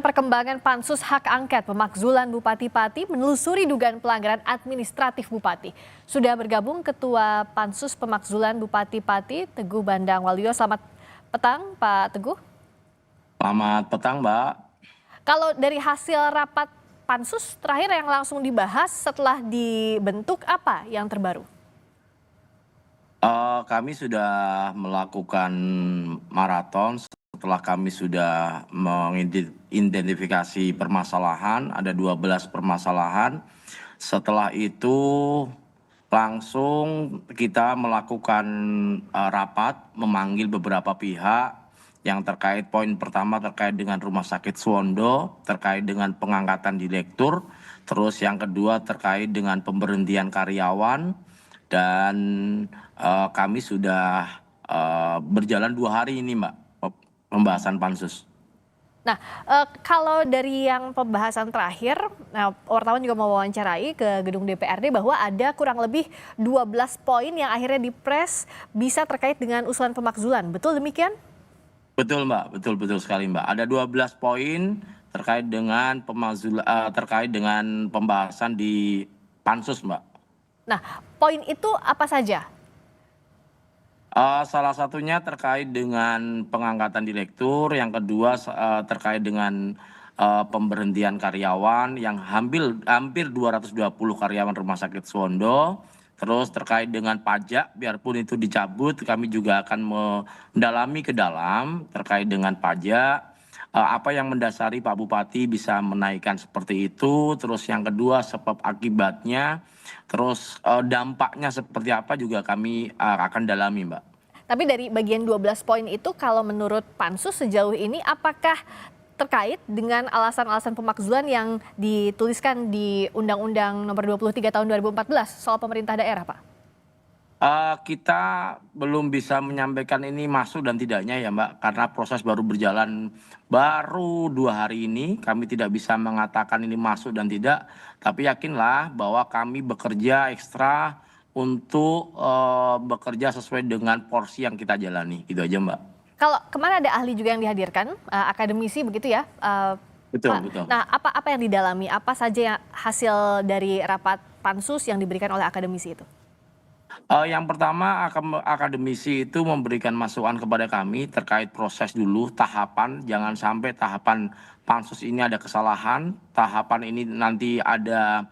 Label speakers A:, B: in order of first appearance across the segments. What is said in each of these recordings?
A: perkembangan Pansus Hak Angket Pemakzulan Bupati Pati menelusuri dugaan pelanggaran administratif Bupati. Sudah bergabung Ketua Pansus Pemakzulan Bupati Pati, Teguh Bandang Waluyo. Selamat petang, Pak Teguh.
B: Selamat petang, Mbak.
A: Kalau dari hasil rapat Pansus terakhir yang langsung dibahas setelah dibentuk, apa yang terbaru?
B: Kami sudah melakukan maraton setelah kami sudah mengidentifikasi permasalahan, ada 12 permasalahan. Setelah itu langsung kita melakukan rapat, memanggil beberapa pihak yang terkait. Poin pertama terkait dengan Rumah Sakit Suwondo, terkait dengan pengangkatan direktur. Terus yang kedua terkait dengan pemberhentian karyawan. Dan kami sudah berjalan 2 hari ini, Mbak, pembahasan pansus.
A: Nah, kalau dari yang pembahasan terakhir, wartawan juga mewawancarai ke gedung DPRD bahwa ada kurang lebih 12 poin yang akhirnya dipres bisa terkait dengan usulan pemakzulan. Betul demikian?
B: Betul, Mbak, betul sekali, Mbak. Ada 12 poin terkait dengan terkait dengan pembahasan di pansus, Mbak.
A: Nah, poin itu apa saja?
B: Salah satunya terkait dengan pengangkatan direktur, yang kedua terkait dengan pemberhentian karyawan yang hampir 220 karyawan Rumah Sakit Suwondo. Terus terkait dengan pajak, biarpun itu dicabut, kami juga akan mendalami ke dalam terkait dengan pajak. Apa yang mendasari Pak Bupati bisa menaikkan seperti itu, terus yang kedua sebab akibatnya, terus dampaknya seperti apa juga kami akan dalami, Mbak.
A: Tapi dari bagian 12 poin itu kalau menurut Pansus sejauh ini apakah terkait dengan alasan-alasan pemakzulan yang dituliskan di Undang-Undang Nomor 23 Tahun 2014 soal pemerintah daerah, Pak?
B: Kita belum bisa menyampaikan ini masuk dan tidaknya ya, Mbak, karena proses baru berjalan baru 2 hari ini. Kami tidak bisa mengatakan ini masuk dan tidak, tapi yakinlah bahwa kami bekerja ekstra untuk bekerja sesuai dengan porsi yang kita jalani, gitu aja, Mbak.
A: Kalau kemarin ada ahli juga yang dihadirkan, akademisi begitu ya,
B: Betul,
A: Pak.
B: betul.
A: Nah, apa yang didalami? Apa saja hasil dari rapat Pansus yang diberikan oleh akademisi itu?
B: Yang pertama, akademisi itu memberikan masukan kepada kami terkait proses dulu, tahapan, jangan sampai tahapan pansus ini ada kesalahan, tahapan ini nanti ada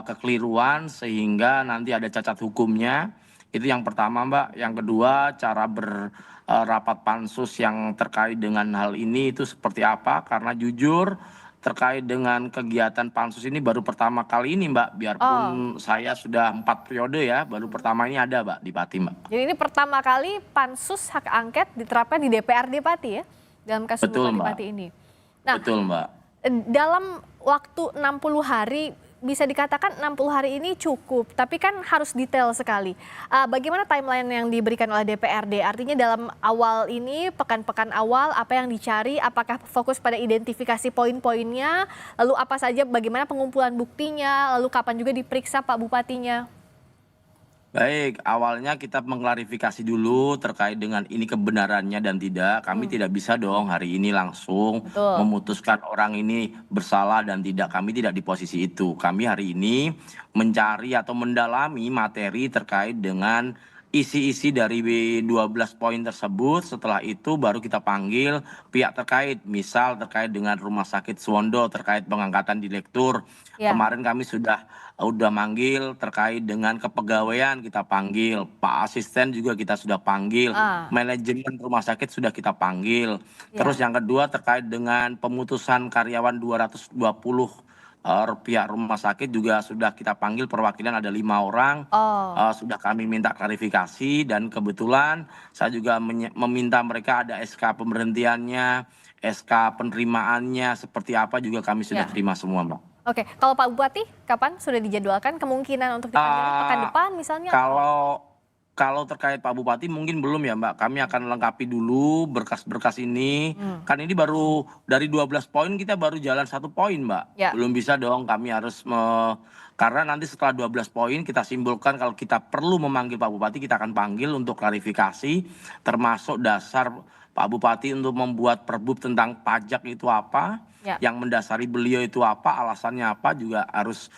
B: kekeliruan sehingga nanti ada cacat hukumnya. Itu yang pertama, Mbak. Yang kedua, cara berapat pansus yang terkait dengan hal ini itu seperti apa, karena jujur terkait dengan kegiatan pansus ini baru pertama kali ini, Mbak, biarpun saya sudah 4 periode ya, baru pertama ini ada, Mbak, di Pati, Mbak.
A: Jadi ini pertama kali Pansus Hak Angket diterapkan di DPRD Pati ya, dalam kasus
B: Betul,
A: Bupati
B: Mbak.
A: Pati ini. Nah,
B: Betul, Mbak.
A: dalam waktu 60 hari, bisa dikatakan 60 hari ini cukup, tapi kan harus detail sekali. Bagaimana timeline yang diberikan oleh DPRD? Artinya dalam awal ini, pekan-pekan awal, apa yang dicari? Apakah fokus pada identifikasi poin-poinnya? Lalu apa saja, bagaimana pengumpulan buktinya? Lalu kapan juga diperiksa Pak Bupatinya?
B: Baik, awalnya kita mengklarifikasi dulu terkait dengan ini kebenarannya dan tidak. Kami tidak bisa dong hari ini langsung
A: Betul.
B: memutuskan orang ini bersalah dan tidak. Kami tidak di posisi itu. Kami hari ini mencari atau mendalami materi terkait dengan isi-isi dari 12 poin tersebut. Setelah itu baru kita panggil pihak terkait. Misal terkait dengan Rumah Sakit Suwondo, terkait pengangkatan direktur.
A: Ya.
B: Kemarin kami sudah manggil terkait dengan kepegawaian, kita panggil Pak Asisten juga kita sudah panggil, manajemen rumah sakit sudah kita panggil. Terus yang kedua terkait dengan pemutusan karyawan 220 pihak rumah sakit juga sudah kita panggil perwakilan, ada 5 orang. Sudah kami minta klarifikasi dan kebetulan saya juga meminta mereka ada SK pemberhentiannya, SK penerimaannya seperti apa juga kami sudah terima semua, Mbak.
A: Oke, kalau Pak Bupati kapan sudah dijadwalkan kemungkinan untuk dipanggil pekan depan misalnya?
B: Kalau terkait Pak Bupati mungkin belum ya, Mbak. Kami akan lengkapi dulu berkas-berkas ini. Kan ini baru dari 12 poin kita baru jalan 1 poin, Mbak.
A: Ya.
B: Belum bisa dong, kami harus karena nanti setelah 12 poin kita simpulkan kalau kita perlu memanggil Pak Bupati, kita akan panggil untuk klarifikasi termasuk dasar Pak Bupati untuk membuat perbub tentang pajak itu apa,
A: Ya.
B: yang mendasari beliau itu apa, alasannya apa juga harus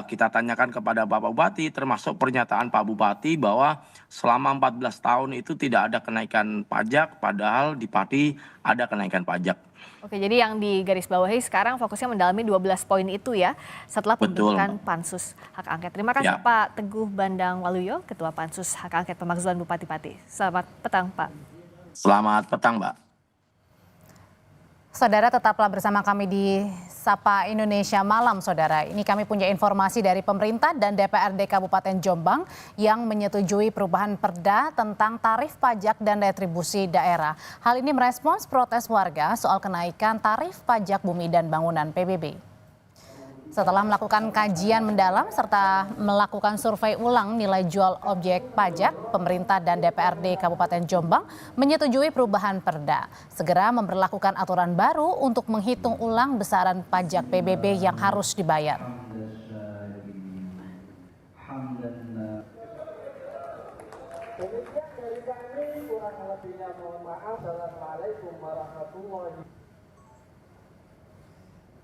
B: kita tanyakan kepada Bapak Bupati, termasuk pernyataan Pak Bupati bahwa selama 14 tahun itu tidak ada kenaikan pajak, padahal di Pati ada kenaikan pajak.
A: Oke, jadi yang digarisbawahi sekarang fokusnya mendalami 12 poin itu ya, setelah
B: Betul,
A: pembentukan
B: Mbak.
A: Pansus Hak Angket. Terima kasih
B: Ya.
A: Pak Teguh Bandang Waluyo, Ketua Pansus Hak Angket Pemakzulan Bupati Pati. Selamat petang, Pak.
B: Selamat petang, Mbak.
C: Saudara, tetaplah bersama kami di Sapa Indonesia Malam, Saudara. Ini kami punya informasi dari pemerintah dan DPRD Kabupaten Jombang yang menyetujui perubahan perda tentang tarif pajak dan retribusi daerah. Hal ini merespons protes warga soal kenaikan tarif pajak bumi dan bangunan PBB. Setelah melakukan kajian mendalam serta melakukan survei ulang nilai jual objek pajak, pemerintah dan DPRD Kabupaten Jombang menyetujui perubahan perda. Segera memberlakukan aturan baru untuk menghitung ulang besaran pajak PBB yang harus dibayar.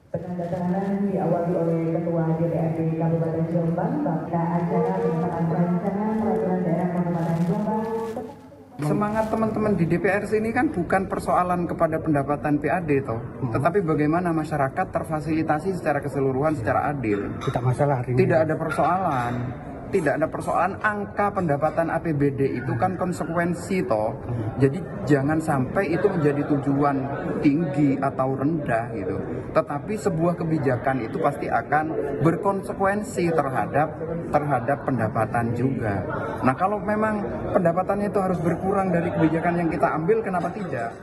D: Penandatanganan diawali oleh Ketua DPRD Kabupaten Jombang pada acara penetapan perancangan peraturan daerah Kabupaten Jombang.
E: Semangat teman-teman di DPR sini kan bukan persoalan kepada pendapatan PAD toh, tetapi bagaimana masyarakat terfasilitasi secara keseluruhan secara adil.
F: Tidak masalah hari ini.
E: Tidak ada persoalan. Tidak ada persoalan angka pendapatan APBD itu kan konsekuensi toh. Jadi jangan sampai itu menjadi tujuan tinggi atau rendah gitu. Tetapi sebuah kebijakan itu pasti akan berkonsekuensi terhadap pendapatan juga. Nah, kalau memang pendapatannya itu harus berkurang dari kebijakan yang kita ambil, kenapa tidak?